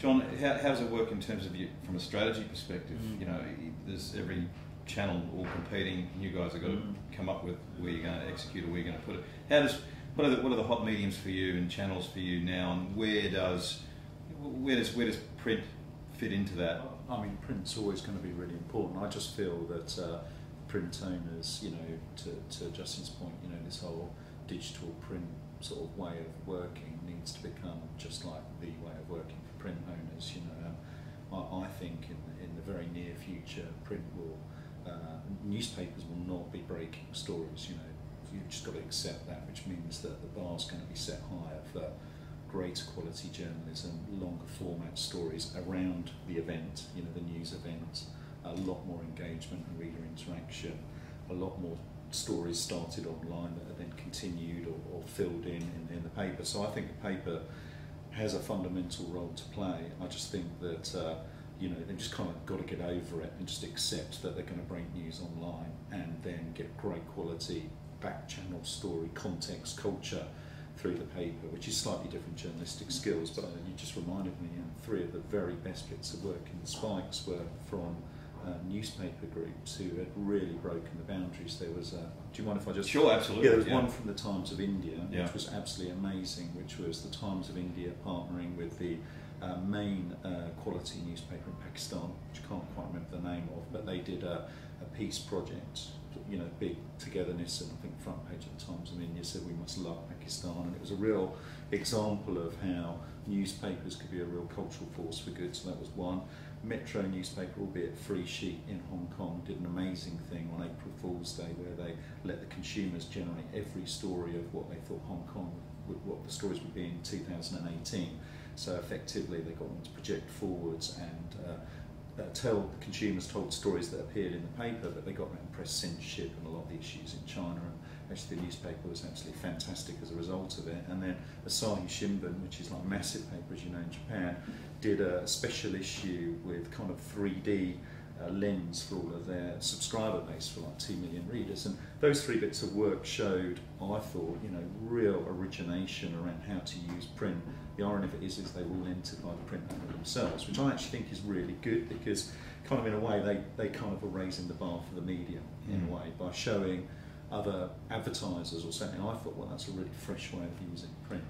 John, how does it work in terms of you, from a strategy perspective? You know, there's every channel all competing. You guys have got to come up with where you're going to execute or where you're going to put it. What are the hot mediums for you and channels for you now, and where does print fit into that? I mean, print's always going to be really important. I just feel that print owners, you know, to Justin's point, you know, this whole digital print sort of way of working needs to become just like the way of working for print owners. You know, I think in the very near future, print will, newspapers will not be breaking stories. You know, you've just got to accept that, which means that the bar's going to be set higher for greater quality journalism, longer format stories around the event, you know, the news event, a lot more engagement and reader interaction, a lot more stories started online that are then continued or filled in the paper. So I think the paper has a fundamental role to play. I just think that you know, they've just kind of got to get over it and just accept that they're going to break news online and then get great quality back channel story, context, culture through the paper, which is slightly different journalistic skills. But you just reminded me, three of the very best bits of work in the Spikes were from newspaper groups who had really broken the boundaries. There was do you mind if I just... Sure, absolutely. Yeah, there was one from the Times of India, yeah, which was absolutely amazing, which was the Times of India partnering with the main quality newspaper in Pakistan, which I can't quite remember the name of, but they did a peace project, you know, big togetherness, and I think front page of the Times of India said we must love Pakistan, and it was a real example of how newspapers could be a real cultural force for good. So that was one. Metro newspaper, albeit free sheet in Hong Kong, did an amazing thing on April Fool's Day where they let the consumers generate every story of what they thought Hong Kong, what the stories would be in 2018. So effectively they got them to project forwards and tell the consumers told stories that appeared in the paper, but they got around press censorship and a lot of the issues in China, and actually the newspaper was absolutely fantastic as a result of it. And then Asahi Shimbun, which is like a massive paper, as you know, in Japan, did a special issue with kind of 3D lens for all of their subscriber base for like 2 million readers, and those three bits of work showed, I thought, you know, real origination around how to use print. The irony of it is they were all entered by the print owner themselves, which I actually think is really good, because kind of in a way they kind of are raising the bar for the media in a way by showing other advertisers or something. I thought, well, that's a really fresh way of using print.